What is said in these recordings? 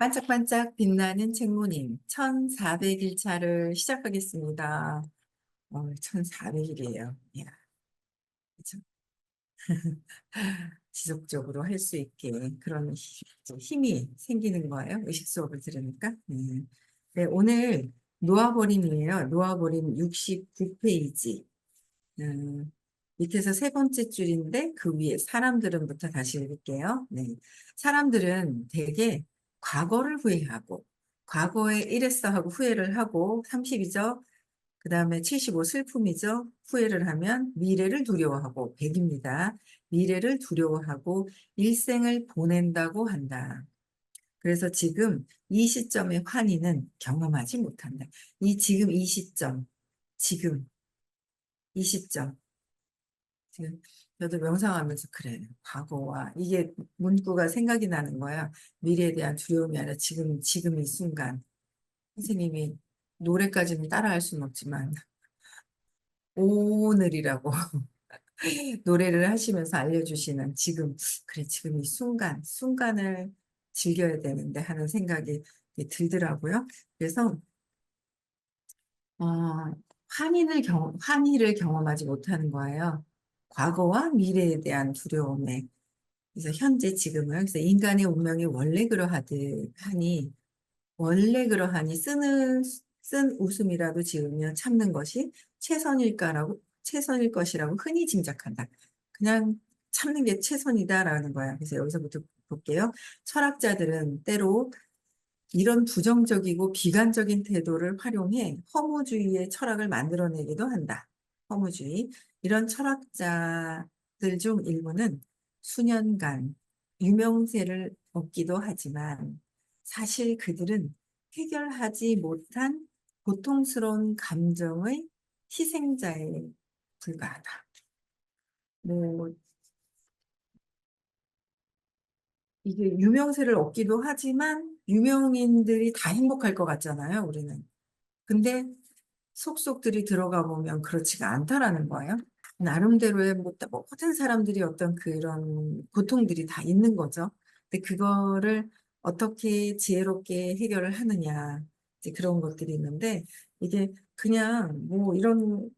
반짝반짝 빛나는 책무님 1400일차를 시작하겠습니다. 1400일이에요. 이야, 그쵸? 지속적으로 할 수 있게 그런 힘이 생기는 거예요. 의식 수업을 들으니까. 네, 오늘 놓아버림이에요. 놓아버림 69페이지. 밑에서 세 번째 줄인데 그 위에 사람들은부터 다시 읽을게요. 네. 사람들은 대개 과거를 후회하고 과거에 이랬어 하고 후회를 하고 30이죠. 그 다음에 75 슬픔이죠. 후회를 하면 미래를 두려워하고 100입니다. 미래를 두려워하고 일생을 보낸다고 한다. 그래서 지금 이 시점의 환희는 경험하지 못한다. 지금 이 시점, 지금 이 시점. 지금 저도 명상하면서 그래. 과거와 이게 문구가 생각이 나는 거야. 미래에 대한 두려움이 아니라 지금 이 순간. 선생님이 노래까지는 따라할 수는 없지만 오늘이라고 노래를 하시면서 알려주시는 지금, 그래, 지금 이 순간을 즐겨야 되는데 하는 생각이 들더라고요. 그래서 어, 환희를 경험하지 못하는 거예요. 과거와 미래에 대한 두려움에. 그래서 현재 지금을, 그래서 인간의 운명이 원래 그러하니, 쓴 웃음이라도 지으며 참는 것이 최선일 것이라고 흔히 짐작한다. 그냥 참는 게 최선이다라는 거야. 그래서 여기서부터 볼게요. 철학자들은 때로 이런 부정적이고 비관적인 태도를 활용해 허무주의의 철학을 만들어내기도 한다. 허무주의. 이런 철학자들 중 일부는 수년간 유명세를 얻기도 하지만 사실 그들은 해결하지 못한 고통스러운 감정의 희생자에 불과하다. 뭐 이게 유명세를 얻기도 하지만 유명인들이 다 행복할 것 같잖아요, 우리는. 근데 속속들이 들어가 보면 그렇지가 않다라는 거예요. 나름대로의 모든 사람들이 어떤 그런 고통들이 다 있는 거죠. 근데 그거를 어떻게 지혜롭게 해결을 하느냐, 이제 그런 것들이 있는데, 이게 그냥 뭐 이런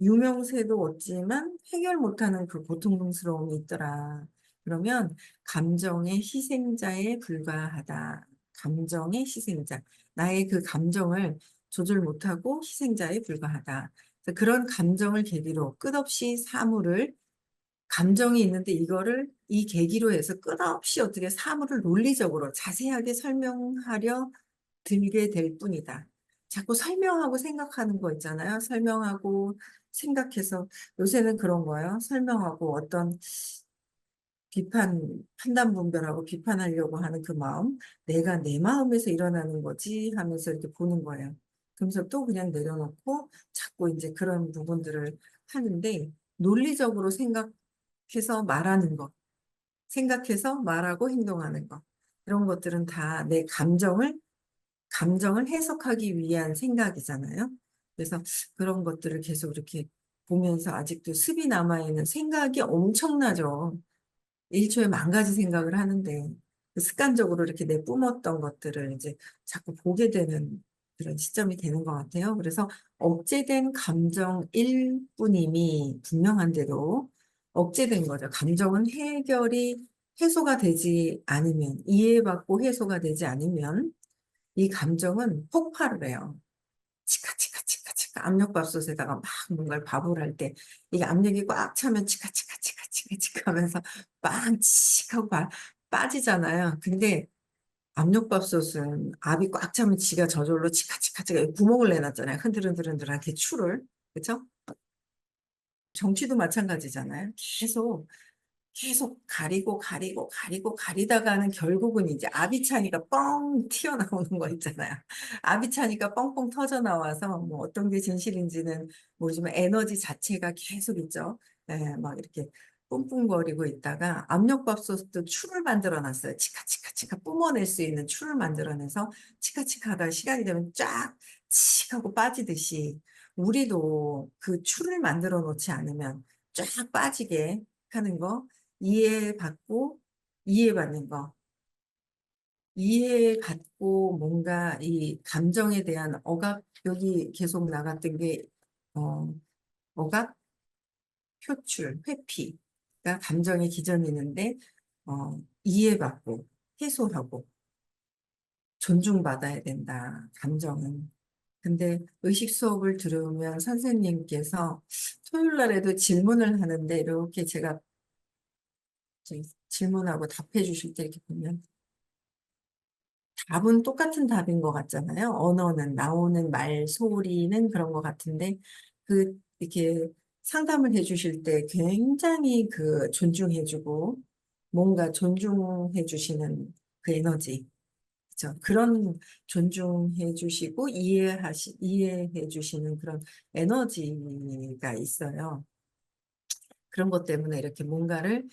유명세도 얻지만 해결 못하는 그 고통스러움이 있더라. 그러면 감정의 희생자에 불과하다. 감정의 희생자. 나의 그 감정을 조절 못하고 희생자에 불과하다. 그래서 그런 감정을 계기로 끝없이 감정이 있는데 이 계기로 해서 끝없이 어떻게 사물을 논리적으로 자세하게 설명하려 들게 될 뿐이다. 자꾸 설명하고 생각하는 거 있잖아요. 설명하고 생각해서 요새는 그런 거예요. 설명하고 어떤 판단 분별하고 비판하려고 하는 그 마음, 내가 내 마음에서 일어나는 거지 하면서 이렇게 보는 거예요. 그러면서 또 그냥 내려놓고 자꾸 이제 그런 부분들을 하는데 논리적으로 생각해서 말하는 거, 생각해서 말하고 행동하는 거. 이런 것들은 다 내 감정을 해석하기 위한 생각이잖아요. 그래서 그런 것들을 계속 이렇게 보면서 아직도 습이 남아있는 생각이 엄청나죠. 1초에 10,000가지 생각을 하는데 그 습관적으로 이렇게 내뿜었던 것들을 이제 자꾸 보게 되는 그런 시점이 되는 것 같아요. 그래서 억제된 감정일 뿐임이 분명한데도 억제된 거죠. 감정은 해소가 되지 않으면, 이해받고 해소가 되지 않으면 이 감정은 폭발을 해요. 치카치카치카치카 압력밥솥에다가 막 뭔가를 밥을 할 때 이게 압력이 꽉 차면 치카치카치카치카치카 하면서 빵칙 하고 빠지잖아요. 근데 압력밥솥은 압이 꽉 차면 지가 저절로 치카치카치카 구멍을 내놨잖아요. 흔들흔들흔들하게 추를. 그렇죠? 정치도 마찬가지잖아요. 계속 가리다가는 결국은 이제 압이 차니까 뻥 튀어나오는 거 있잖아요. 압이 차니까 뻥뻥 터져 나와서 뭐 어떤 게 진실인지는 모르지만 에너지 자체가 계속 있죠. 예, 막 이렇게 뿜뿜거리고 있다가 압력밥솥도 추를 만들어 놨어요. 치카치카치카 뿜어낼 수 있는 추를 만들어내서 치카치카 하다가 시간이 되면 쫙 칙 하고 빠지듯이 우리도 그 추를 만들어 놓지 않으면 쫙 빠지게 하는 거 이해받고 이해받는 거. 이해받고 뭔가 이 감정에 대한 억압, 여기 계속 나갔던 게, 어, 억압, 표출, 회피가 감정의 기전이는데, 이해받고, 해소하고, 존중받아야 된다, 감정은. 근데 의식 수업을 들으면 선생님께서 토요일 날에도 질문을 하는데, 이렇게 제가 질문하고 답해 주실 때 이렇게 보면, 답은 똑같은 답인 것 같잖아요. 언어는, 나오는 말, 소리는 그런 것 같은데, 이렇게 상담을 해 주실 때 굉장히 존중해주고, 뭔가 존중해 주시는 그 에너지, 그죠? 그런 존중해 주시고, 이해해 주시는 그런 에너지가 있어요. 그런 것 때문에 이렇게 뭔가를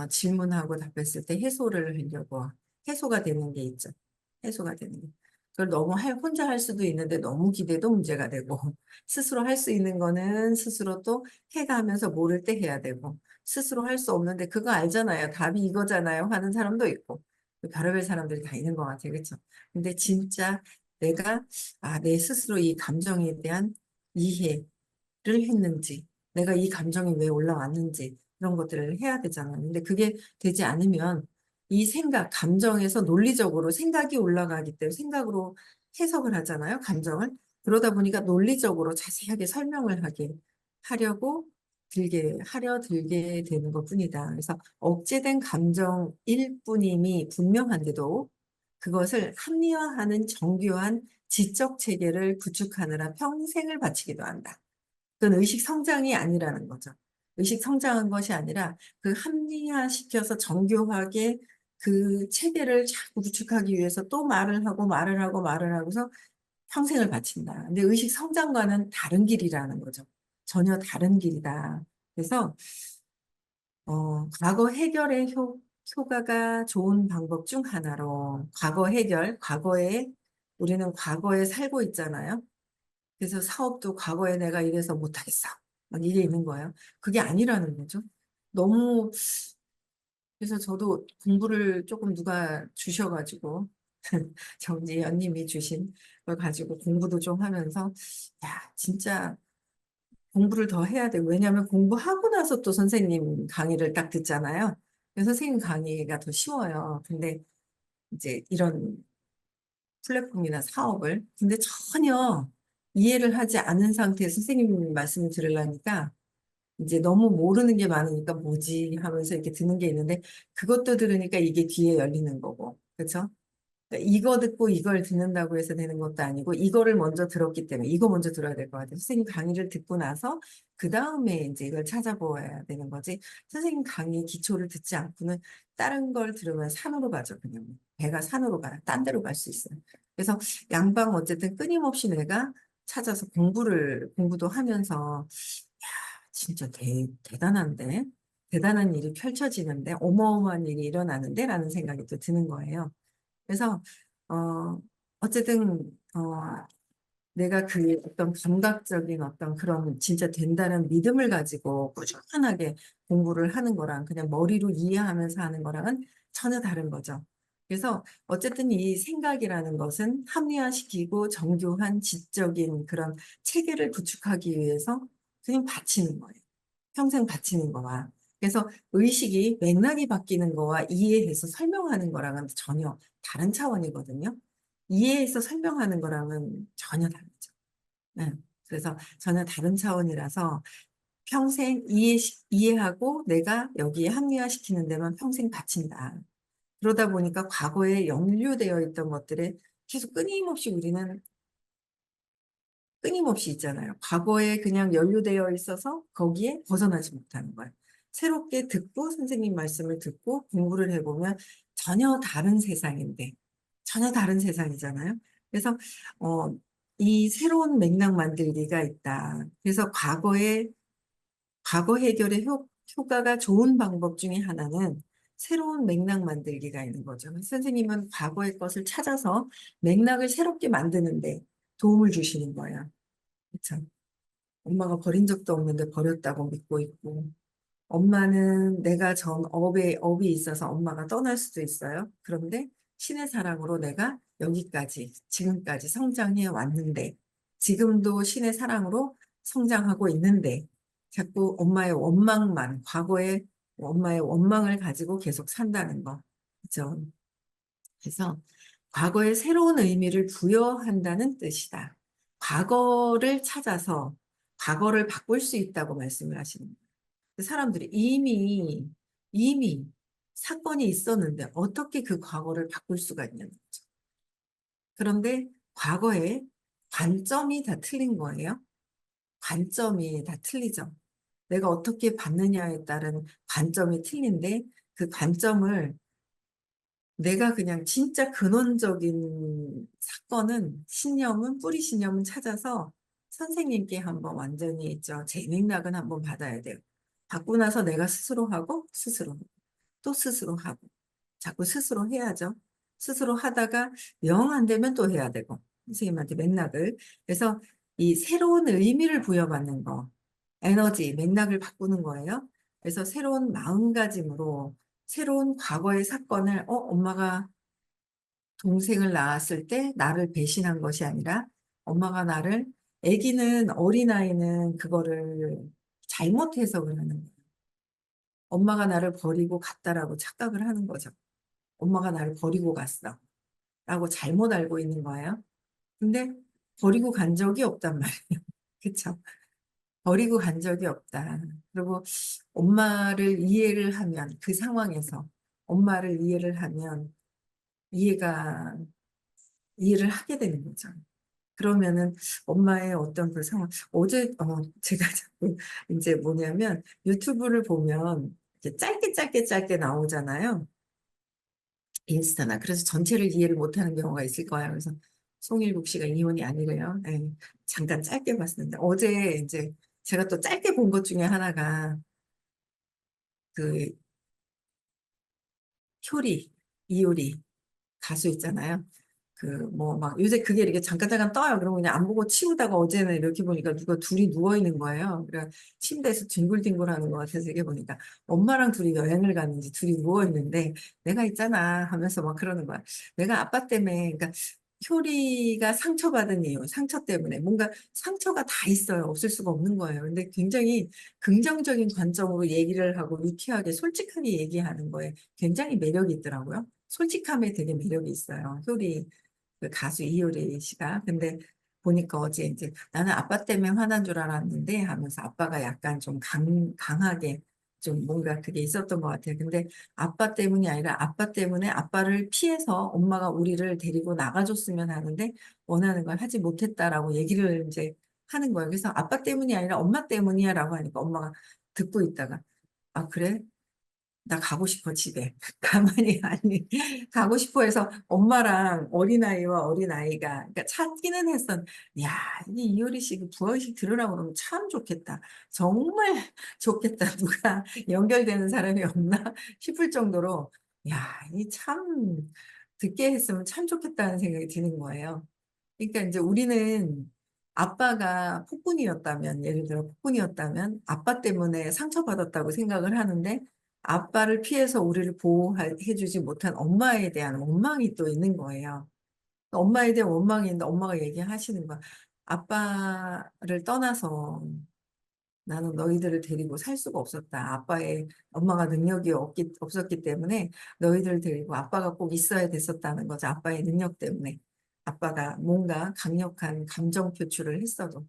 질문하고 답했을 때 해소가 되는 게 있죠. 해소가 되는 게. 그걸 너무 혼자 할 수도 있는데 너무 기대도 문제가 되고, 스스로 할 수 있는 거는 스스로 또 해가면서 모를 때 해야 되고, 스스로 할 수 없는데 그거 알잖아요. 답이 이거잖아요. 하는 사람도 있고, 별의별 사람들이 다 있는 것 같아요. 그렇죠? 근데 진짜 내가, 내 스스로 이 감정에 대한 이해를 했는지, 내가 이 감정이 왜 올라왔는지 그런 것들을 해야 되잖아요. 근데 그게 되지 않으면 이 감정에서 논리적으로 생각이 올라가기 때문에 생각으로 해석을 하잖아요. 감정을. 그러다 보니까 논리적으로 자세하게 설명을 하려고 들게 되는 것뿐이다. 그래서 억제된 감정일 뿐임이 분명한데도 그것을 합리화하는 정교한 지적 체계를 구축하느라 평생을 바치기도 한다. 그건 의식 성장이 아니라는 거죠. 의식 성장한 것이 아니라 그 합리화시켜서 정교하게 그 체계를 자꾸 구축하기 위해서 또 말을 하고 말을 하고 말을 하고서 평생을 바친다. 근데 의식 성장과는 다른 길이라는 거죠. 전혀 다른 길이다. 그래서 과거 해결의 효과가 좋은 방법 중 하나로 우리는 과거에 살고 있잖아요. 그래서 사업도 과거에 내가 이래서 못하겠어. 막 이게 있는 거예요. 그게 아니라는 거죠. 너무, 그래서 저도 공부를 조금 누가 주셔가지고, 정지연님이 주신 걸 가지고 공부도 좀 하면서, 야, 진짜 공부를 더 해야 돼. 왜냐하면 공부하고 나서 또 선생님 강의를 딱 듣잖아요. 그래서 선생님 강의가 더 쉬워요. 근데 이제 이런 플랫폼이나 사업을, 근데 전혀 이해를 하지 않은 상태에서 선생님 말씀을 들으려니까 이제 너무 모르는 게 많으니까 뭐지 하면서 이렇게 듣는 게 있는데 그것도 들으니까 이게 귀에 열리는 거고. 그렇죠? 그러니까 이거 듣고 이걸 듣는다고 해서 되는 것도 아니고 이거를 먼저 들었기 때문에 이거 먼저 들어야 될 것 같아요. 선생님 강의를 듣고 나서 그 다음에 이제 이걸 찾아보아야 되는 거지. 선생님 강의 기초를 듣지 않고는 다른 걸 들으면 산으로 가죠. 그냥 배가 산으로 가요. 딴 데로 갈 수 있어요. 그래서 양방 어쨌든 끊임없이 내가 찾아서 공부도 하면서 진짜 대단한데? 대단한 일이 펼쳐지는데? 어마어마한 일이 일어나는데? 라는 생각이 또 드는 거예요. 그래서, 어쨌든, 내가 어떤 감각적인 어떤 그런 진짜 된다는 믿음을 가지고 꾸준하게 공부를 하는 거랑 그냥 머리로 이해하면서 하는 거랑은 전혀 다른 거죠. 그래서 어쨌든 이 생각이라는 것은 합리화시키고 정교한 지적인 그런 체계를 구축하기 위해서 그냥 바치는 거예요. 평생 바치는 거와. 그래서 의식이 맥락이 바뀌는 거와 이해해서 설명하는 거랑은 전혀 다른 차원이거든요. 이해해서 설명하는 거랑은 전혀 다르죠. 네. 그래서 전혀 다른 차원이라서 평생 이해하고 내가 여기에 합리화시키는 데만 평생 바친다. 그러다 보니까 과거에 연루되어 있던 것들에 계속 끊임없이 있잖아요. 과거에 그냥 연루되어 있어서 거기에 벗어나지 못하는 거예요. 새롭게 듣고 선생님 말씀을 듣고 공부를 해보면 전혀 다른 세상인데, 전혀 다른 세상이잖아요. 그래서, 어, 이 새로운 맥락 만들기가 있다. 그래서 과거 해결의 효과가 좋은 방법 중에 하나는 새로운 맥락 만들기가 있는 거죠. 선생님은 과거의 것을 찾아서 맥락을 새롭게 만드는데 도움을 주시는 거예요. 그쵸? 엄마가 버린 적도 없는데 버렸다고 믿고 있고, 엄마는 내가 업이 있어서 엄마가 떠날 수도 있어요. 그런데 신의 사랑으로 내가 여기까지, 지금까지 성장해 왔는데, 지금도 신의 사랑으로 성장하고 있는데, 자꾸 엄마의 원망만, 과거의 엄마의 원망을 가지고 계속 산다는 거. 그죠? 그래서 과거에 새로운 의미를 부여한다는 뜻이다. 과거를 찾아서 과거를 바꿀 수 있다고 말씀을 하시는 거예요. 사람들이 이미 사건이 있었는데 어떻게 그 과거를 바꿀 수가 있냐는 거죠. 그런데 과거에 관점이 다 틀린 거예요. 관점이 다 틀리죠. 내가 어떻게 봤느냐에 따른 관점이 틀린데 그 관점을 내가 그냥 진짜 근원적인 사건은 신념은 뿌리 신념은 찾아서 선생님께 한번 완전히 있죠. 제 맥락은 한번 받아야 돼요. 받고 나서 내가 스스로 하고 스스로 또 스스로 하고 자꾸 스스로 해야죠. 스스로 하다가 영 안 되면 또 해야 되고 선생님한테 맥락을 그래서 이 새로운 의미를 부여받는 거 에너지 맥락을 바꾸는 거예요. 그래서 새로운 마음가짐으로 새로운 과거의 사건을 엄마가 동생을 낳았을 때 나를 배신한 것이 아니라 엄마가 나를 아기는 어린아이는 그거를 잘못 해석을 하는 거예요. 엄마가 나를 버리고 갔다라고 착각을 하는 거죠. 엄마가 나를 버리고 갔어 라고 잘못 알고 있는 거예요. 근데 버리고 간 적이 없단 말이에요. 그쵸? 버리고 간 적이 없다. 그리고 엄마를 이해를 하면 그 상황에서 엄마를 이해를 하면 이해가 이해를 하게 되는 거죠. 그러면은 엄마의 어떤 그 상황 어제 제가 자꾸 이제 뭐냐면 유튜브를 보면 이렇게 짧게 나오잖아요. 인스타나. 그래서 전체를 이해를 못하는 경우가 있을 거예요. 그래서 송일국 씨가 이혼이 아니래요. 네, 잠깐 짧게 봤었는데 어제 이제 제가 또 짧게 본 것 중에 하나가 그 효리, 이효리 가수 있잖아요. 그 뭐 막 요새 그게 이렇게 잠깐 떠요. 그러면 그냥 안 보고 치우다가 어제는 이렇게 보니까 누가 둘이 누워 있는 거예요. 그래 침대에서 뒹굴뒹굴 하는 것 같아서 이렇게 보니까 엄마랑 둘이 여행을 갔는지 둘이 누워 있는데 내가 있잖아 하면서 막 그러는 거야. 내가 아빠 때문에 그러니까 효리가 상처받은 이유, 상처 때문에 뭔가 상처가 다 있어요. 없을 수가 없는 거예요. 근데 굉장히 긍정적인 관점으로 얘기를 하고 유쾌하게 솔직하게 얘기하는 거에 굉장히 매력이 있더라고요. 솔직함에 되게 매력이 있어요. 효리 그 가수 이효리 씨가. 근데 보니까 어제 이제 나는 아빠 때문에 화난 줄 알았는데 하면서 아빠가 약간 좀 강하게 좀 뭔가 그게 있었던 것 같아요. 근데 아빠 때문이 아니라 아빠 때문에 아빠를 피해서 엄마가 우리를 데리고 나가줬으면 하는데 원하는 걸 하지 못했다라고 얘기를 이제 하는 거예요. 그래서 아빠 때문이 아니라 엄마 때문이야 라고 하니까 엄마가 듣고 있다가 아, 그래? 나 가고 싶어, 집에. 가만히, 아니, 가고 싶어 해서 엄마랑 어린아이와 어린아이가, 그러니까 찾기는 했었, 야, 이 이효리 씨 그 부화의식 들으라고 그러면 참 좋겠다. 정말 좋겠다. 누가 연결되는 사람이 없나 싶을 정도로, 야, 이 참, 듣게 했으면 참 좋겠다는 생각이 드는 거예요. 그러니까 이제 우리는 아빠가 폭군이었다면, 예를 들어 폭군이었다면 아빠 때문에 상처받았다고 생각을 하는데 아빠를 피해서 우리를 보호해주지 못한 엄마에 대한 원망이 또 있는 거예요. 엄마에 대한 원망이 있는데 엄마가 얘기하시는 거야. 아빠를 떠나서 나는 너희들을 데리고 살 수가 없었다. 엄마가 능력이 없었기 때문에 너희들을 데리고 아빠가 꼭 있어야 됐었다는 거죠. 아빠의 능력 때문에. 아빠가 뭔가 강력한 감정 표출을 했어도.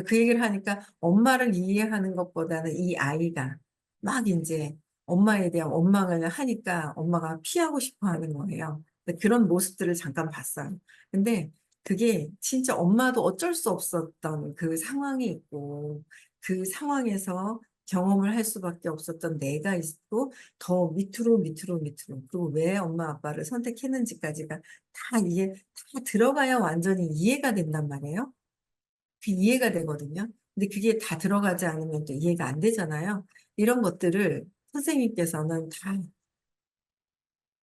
그 얘기를 하니까 엄마를 이해하는 것보다는 이 아이가 막 이제 엄마에 대한 원망을 하니까 엄마가 피하고 싶어 하는 거예요. 그런 모습들을 잠깐 봤어요. 근데 그게 진짜 엄마도 어쩔 수 없었던 그 상황이 있고 그 상황에서 경험을 할 수밖에 없었던 내가 있고 더 밑으로 그리고 왜 엄마 아빠를 선택했는지까지가 다 들어가야 완전히 이해가 된단 말이에요. 그 이해가 되거든요. 근데 그게 다 들어가지 않으면 또 이해가 안 되잖아요. 이런 것들을 선생님께서는 다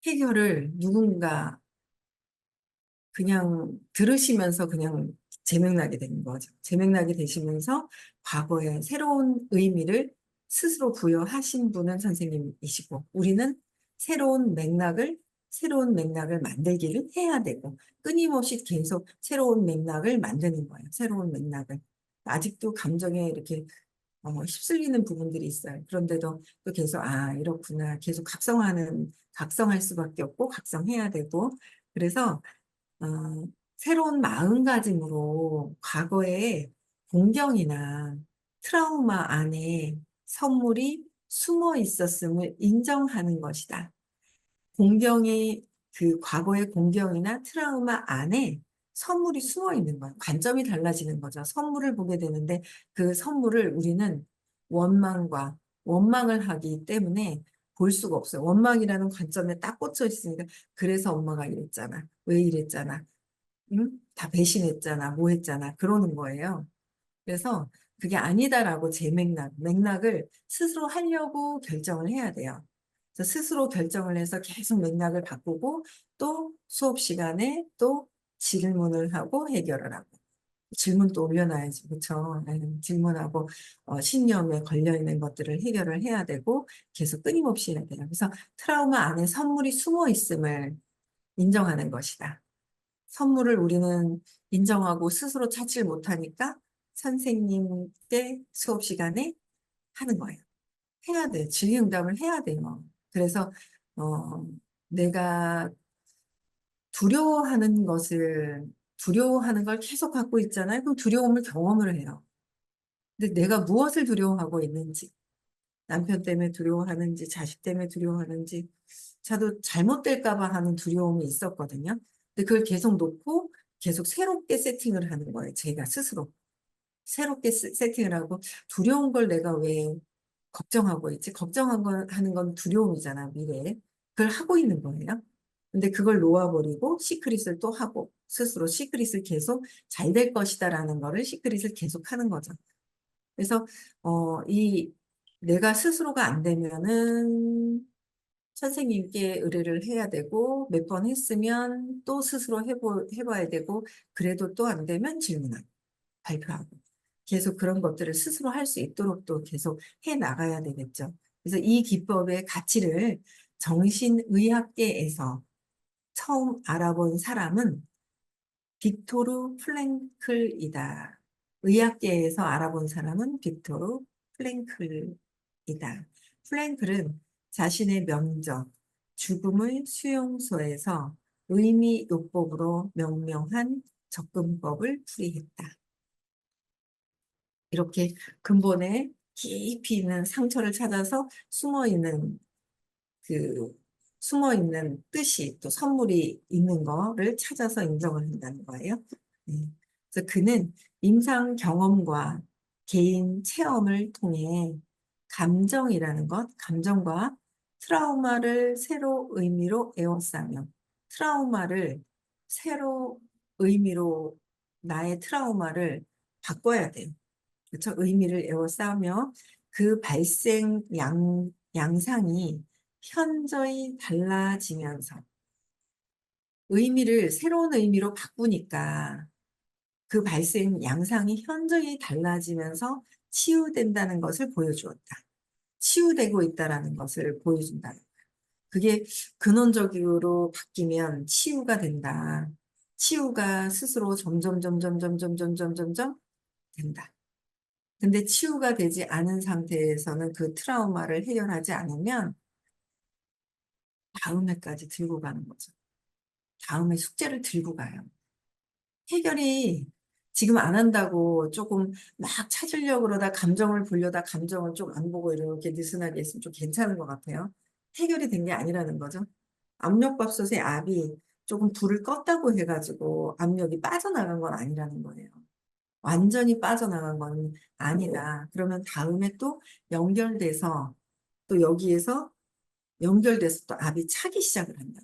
해결을 누군가 그냥 들으시면서 그냥 재명나게 되는 거죠. 재명나게 되시면서 과거에 새로운 의미를 스스로 부여하신 분은 선생님이시고 우리는 새로운 맥락을 새로운 맥락을 만들기를 해야 되고 끊임없이 계속 새로운 맥락을 만드는 거예요. 새로운 맥락을. 아직도 감정에 이렇게 휩쓸리는 부분들이 있어요. 그런데도 또 계속 이렇구나. 계속 각성할 수밖에 없고 각성해야 되고 그래서 어, 새로운 마음가짐으로 과거의 공경이나 트라우마 안에 선물이 숨어 있었음을 인정하는 것이다. 그 과거의 공경이나 트라우마 안에 선물이 숨어 있는 거예요. 관점이 달라지는 거죠. 선물을 보게 되는데 그 선물을 우리는 원망을 하기 때문에 볼 수가 없어요. 원망이라는 관점에 딱 꽂혀 있으니까 그래서 엄마가 이랬잖아. 왜 이랬잖아. 응? 다 배신했잖아. 뭐 했잖아. 그러는 거예요. 그래서 그게 아니다라고 맥락을 스스로 하려고 결정을 해야 돼요. 그래서 스스로 결정을 해서 계속 맥락을 바꾸고 또 수업 시간에 또 질문을 하고 해결을 하고 질문 또 올려놔야지 그렇죠. 질문하고 신념에 걸려 있는 것들을 해결을 해야 되고 계속 끊임없이 해야 돼요. 그래서 트라우마 안에 선물이 숨어 있음을 인정하는 것이다. 선물을 우리는 인정하고 스스로 찾지를 못하니까 선생님께 수업 시간에 하는 거예요. 해야 돼. 질의응답을 해야 돼요. 그래서 어, 내가 두려워하는 걸 계속 갖고 있잖아요. 그럼 두려움을 경험을 해요. 근데 내가 무엇을 두려워하고 있는지, 남편 때문에 두려워하는지, 자식 때문에 두려워하는지, 저도 잘못될까 봐 하는 두려움이 있었거든요. 근데 그걸 계속 놓고 계속 새롭게 세팅을 하는 거예요. 제가 스스로. 새롭게 세팅을 하고 두려운 걸 내가 왜 걱정하고 있지? 하는 건 두려움이잖아, 미래에. 그걸 하고 있는 거예요. 근데 그걸 놓아버리고 시크릿을 또 하고 스스로 시크릿을 계속 잘 될 것이다라는 거를 시크릿을 계속 하는 거죠. 그래서 이 내가 스스로가 안 되면은 선생님께 의뢰를 해야 되고 몇 번 했으면 또 스스로 해봐야 되고 그래도 또 안 되면 질문하고 발표하고 계속 그런 것들을 스스로 할 수 있도록 또 계속 해 나가야 되겠죠. 그래서 이 기법의 가치를 정신의학계에서 처음 알아본 사람은 빅토르 플랭클이다. 의학계에서 알아본 사람은 빅토르 플랭클이다. 플랭클은 자신의 명적, 죽음의 수용소에서 의미요법으로 명명한 접근법을 풀이했다. 이렇게 근본에 깊이 있는 상처를 찾아서 그 숨어 있는 뜻이 또 선물이 있는 거를 찾아서 인정을 한다는 거예요. 네. 그래서 그는 임상 경험과 개인 체험을 통해 감정과 트라우마를 새로 의미로 에워싸며 트라우마를 새로 의미로 나의 트라우마를 바꿔야 돼요. 그렇죠? 의미를 에워싸며 그 양상이 현저히 달라지면서 새로운 의미로 바꾸니까 그 발생 양상이 현저히 달라지면서 치유된다는 것을 보여주었다. 치유되고 있다라는 것을 보여준다. 그게 근원적으로 바뀌면 치유가 된다. 치유가 스스로 점점 된다. 근데 치유가 되지 않은 상태에서는 그 트라우마를 해결하지 않으면 다음 해까지 들고 가는 거죠. 다음에 숙제를 들고 가요. 해결이 지금 안 한다고 조금 막 찾으려고 그러다 감정을 보려다 감정을 좀 안 보고 이렇게 느슨하게 있으면 좀 괜찮은 것 같아요. 해결이 된 게 아니라는 거죠. 압력밥솥의 압이 조금 불을 껐다고 해가지고 압력이 빠져나간 건 아니라는 거예요. 완전히 빠져나간 건 아니다. 그러면 다음에 또 연결돼서 또 여기에서 연결돼서 또 압이 차기 시작을 한다.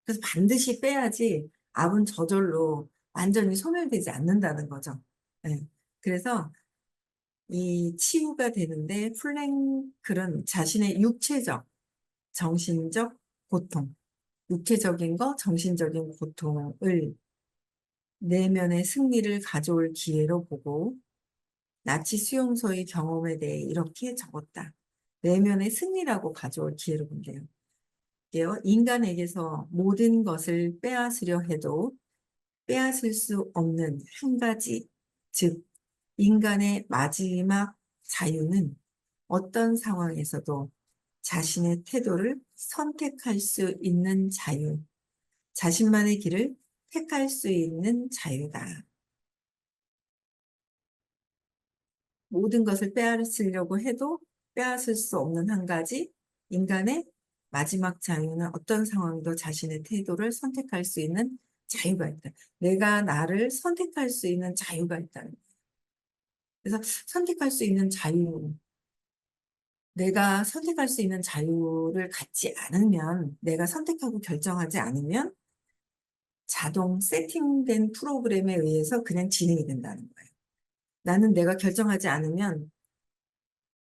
그래서 반드시 빼야지 압은 저절로 완전히 소멸되지 않는다는 거죠. 네. 그래서 이 치유가 되는데 플랭클은 자신의 정신적 고통, 육체적인 거, 정신적인 고통을 내면의 승리를 가져올 기회로 보고 나치 수용소의 경험에 대해 이렇게 적었다. 내면의 승리라고 가져올 기회로 본대요. 인간에게서 모든 것을 빼앗으려 해도 빼앗을 수 없는 한 가지, 즉, 인간의 마지막 자유는 어떤 상황에서도 자신의 태도를 선택할 수 있는 자유, 자신만의 길을 택할 수 있는 자유다. 모든 것을 빼앗으려고 해도 빼앗을 수 없는 한 가지, 인간의 마지막 자유는 어떤 상황도 자신의 태도를 선택할 수 있는 자유가 있다. 내가 나를 선택할 수 있는 자유가 있다는 거예요. 그래서 선택할 수 있는 자유, 내가 선택할 수 있는 자유를 갖지 않으면, 내가 선택하고 결정하지 않으면 자동 세팅된 프로그램에 의해서 그냥 진행이 된다는 거예요. 나는 내가 결정하지 않으면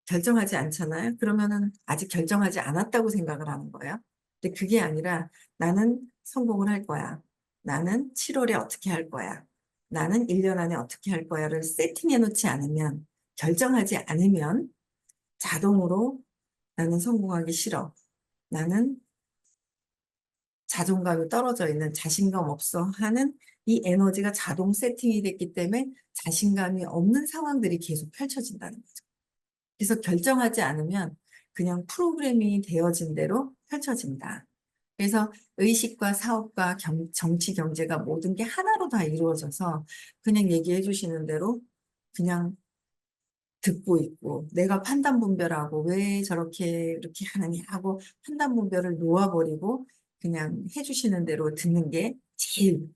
결정하지 않잖아요. 그러면은 아직 결정하지 않았다고 생각을 하는 거예요. 근데 그게 아니라 나는 성공을 할 거야. 나는 7월에 어떻게 할 거야. 나는 1년 안에 어떻게 할 거야를 세팅해 놓지 않으면, 결정하지 않으면 자동으로 나는 성공하기 싫어. 나는 자존감이 떨어져 있는, 자신감 없어 하는 이 에너지가 자동 세팅이 됐기 때문에 자신감이 없는 상황들이 계속 펼쳐진다는 거죠. 그래서 결정하지 않으면 그냥 프로그래밍이 되어진 대로 펼쳐진다. 그래서 의식과 사업과 정치, 경제가 모든 게 하나로 다 이루어져서 그냥 얘기해 주시는 대로 그냥 듣고 있고, 내가 판단 분별하고 왜 저렇게 이렇게 하느냐 하고 판단 분별을 놓아버리고 그냥 해주시는 대로 듣는 게 제일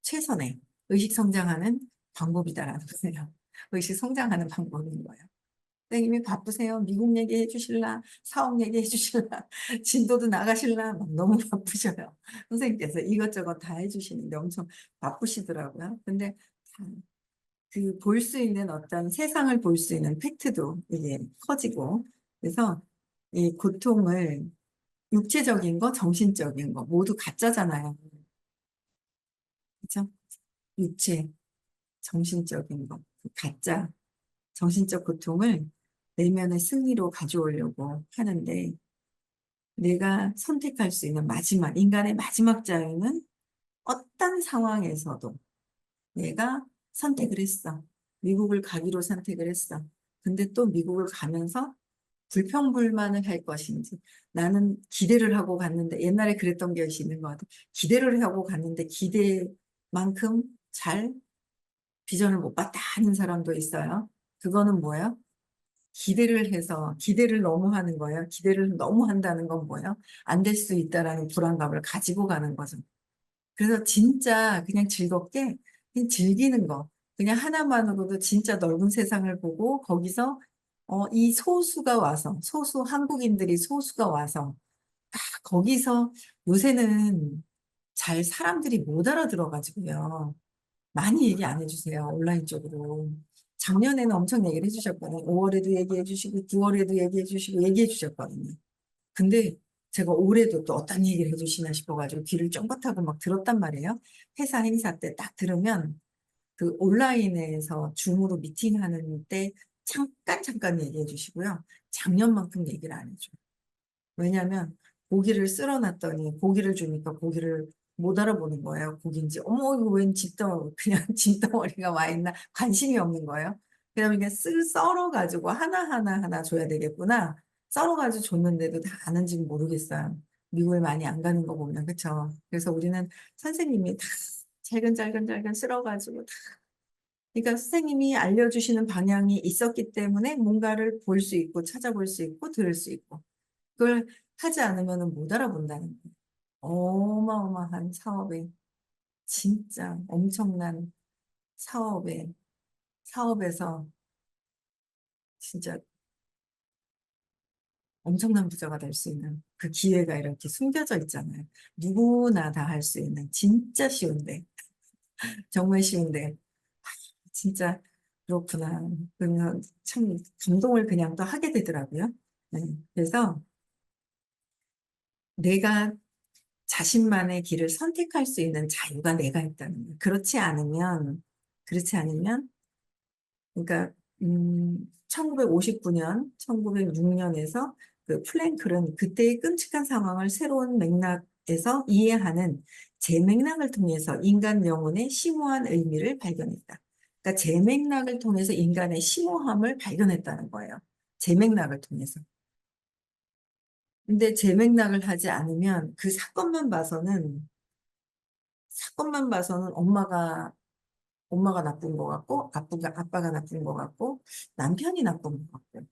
최선의 의식 성장하는 방법이다라는 거예요. 의식 성장하는 방법인 거예요. 선생님이 바쁘세요? 미국 얘기해 주실라? 사업 얘기해 주실라? 진도도 나가실라? 막 너무 바쁘셔요. 선생님께서 이것저것 다 해주시는데 엄청 바쁘시더라고요. 근데 그 볼 수 있는 어떤 세상을 볼 수 있는 팩트도 이게 커지고, 그래서 이 고통을, 육체적인 거, 정신적인 거 모두 가짜잖아요. 그렇죠? 육체, 정신적인 거, 그 가짜, 정신적 고통을 내면의 승리로 가져오려고 하는데, 내가 선택할 수 있는 마지막, 인간의 마지막 자유는 어떤 상황에서도 내가 선택을 했어. 미국을 가기로 선택을 했어. 근데 또 미국을 가면서 불평불만을 할 것인지, 나는 기대를 하고 갔는데, 옛날에 그랬던 것이 있는 것 같아. 기대를 하고 갔는데 기대만큼 잘 비전을 못 봤다 하는 사람도 있어요. 그거는 뭐예요? 기대를 해서 기대를 너무 하는 거예요. 기대를 너무 한다는 건 뭐예요? 안 될 수 있다라는 불안감을 가지고 가는 거죠. 그래서 진짜 그냥 즐겁게 그냥 즐기는 거. 그냥 하나만으로도 진짜 넓은 세상을 보고 거기서 이 소수가 와서, 소수 한국인들이 소수가 와서 거기서, 요새는 잘 사람들이 못 알아들어가지고요. 많이 얘기 안 해주세요. 온라인 쪽으로. 작년에는 엄청 얘기를 해주셨거든요. 5월에도 얘기해 주시고 9월에도 얘기해 주시고 얘기해 주셨거든요. 근데 제가 올해도 또 어떤 얘기를 해주시나 싶어가지고 귀를 쫑긋하고 막 들었단 말이에요. 회사 행사 때 딱 들으면 그 온라인에서 줌으로 미팅하는 때 잠깐 얘기해 주시고요. 작년만큼 얘기를 안 해줘요. 왜냐하면 고기를 쓸어놨더니 고기를 주니까 고기를 못 알아보는 거예요. 고기인지, 어머, 이거 웬 집덩어리, 그냥 집덩어리가 와 있나 관심이 없는 거예요. 그다음에 그냥 썰어가지고 하나 줘야 되겠구나. 썰어가지고 줬는데도 다 아는지 모르겠어요. 미국에 많이 안 가는 거 보면, 그쵸? 그래서 우리는 선생님이 다 잘근 쓸어가지고 다, 그러니까 선생님이 알려주시는 방향이 있었기 때문에 뭔가를 볼 수 있고 찾아볼 수 있고 들을 수 있고, 그걸 하지 않으면 못 알아본다는 거예요. 어마어마한 사업에, 진짜 엄청난 사업에, 사업에서 진짜 엄청난 부자가 될 수 있는 그 기회가 이렇게 숨겨져 있잖아요. 누구나 다 할 수 있는, 진짜 쉬운데, 정말 쉬운데, 진짜 그렇구나. 그러면 참 감동을 그냥 또 하게 되더라고요. 네. 그래서 내가 자신만의 길을 선택할 수 있는 자유가 내가 있다는 거예요. 그렇지 않으면, 그러니까, 1959년, 1906년에서 그 플랭클은 그때의 끔찍한 상황을 새로운 맥락에서 이해하는 재맥락을 통해서 인간 영혼의 심오한 의미를 발견했다. 그러니까 재맥락을 통해서 인간의 심오함을 발견했다는 거예요. 재맥락을 통해서. 근데 재맥락을 하지 않으면 그 사건만 봐서는 엄마가 나쁜 것 같고, 아빠가 나쁜 것 같고, 남편이 나쁜 것 같고,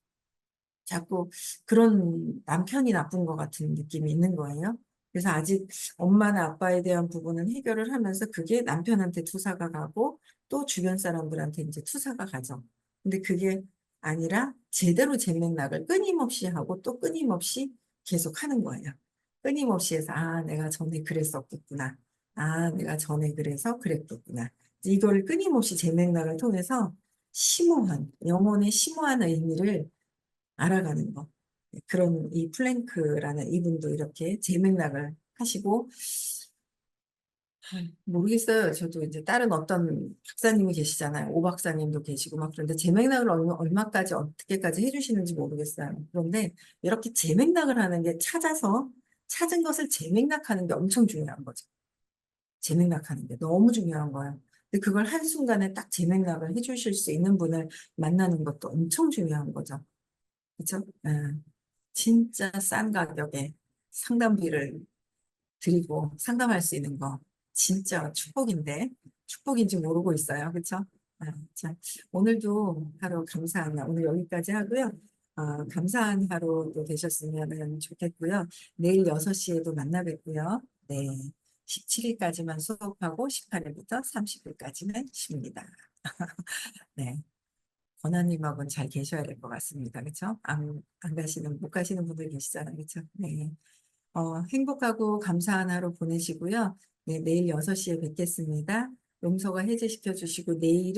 자꾸 그런 남편이 나쁜 것 같은 느낌이 있는 거예요. 그래서 아직 엄마나 아빠에 대한 부분은 해결을 하면서 그게 남편한테 투사가 가고 또 주변 사람들한테 이제 투사가 가죠. 근데 그게 아니라 제대로 재맥락을 끊임없이 하고 또 끊임없이 계속 하는 거예요. 끊임없이 해서 아, 내가 전에 그랬었겠구나. 아, 내가 전에 그래서 그랬겠구나. 이걸 끊임없이 재맥락을 통해서 영혼의 심오한 의미를 알아가는 거. 네, 그런 이 플랭크라는 이분도 이렇게 재맥락을 하시고, 모르겠어요. 저도 이제 다른 어떤 박사님이 계시잖아요. 오 박사님도 계시고 막 그런데 재맥락을 얼마까지 어떻게까지 해주시는지 모르겠어요. 그런데 이렇게 재맥락을 하는 게 찾은 것을 재맥락하는 게 엄청 중요한 거죠. 재맥락하는 게 너무 중요한 거예요. 근데 그걸 한순간에 딱 재맥락을 해주실 수 있는 분을 만나는 것도 엄청 중요한 거죠. 그렇죠? 진짜 싼 가격에 상담비를 드리고 상담할 수 있는 거 진짜 축복인데 축복인지 모르고 있어요. 그렇죠? 자, 오늘도 하루 감사한 날, 오늘 여기까지 하고요. 감사한 하루도 되셨으면 좋겠고요. 내일 6시에도 만나 뵙고요. 네. 17일까지만 수업하고 18일부터 30일까지는 쉽니다. 네. 권하님하고는 잘 계셔야 될 것 같습니다. 그렇죠? 못 가시는 분들 계시잖아요. 그렇죠? 네. 행복하고 감사한 하루 보내시고요. 네, 내일 6시에 뵙겠습니다. 용서가 해제시켜 주시고 내일은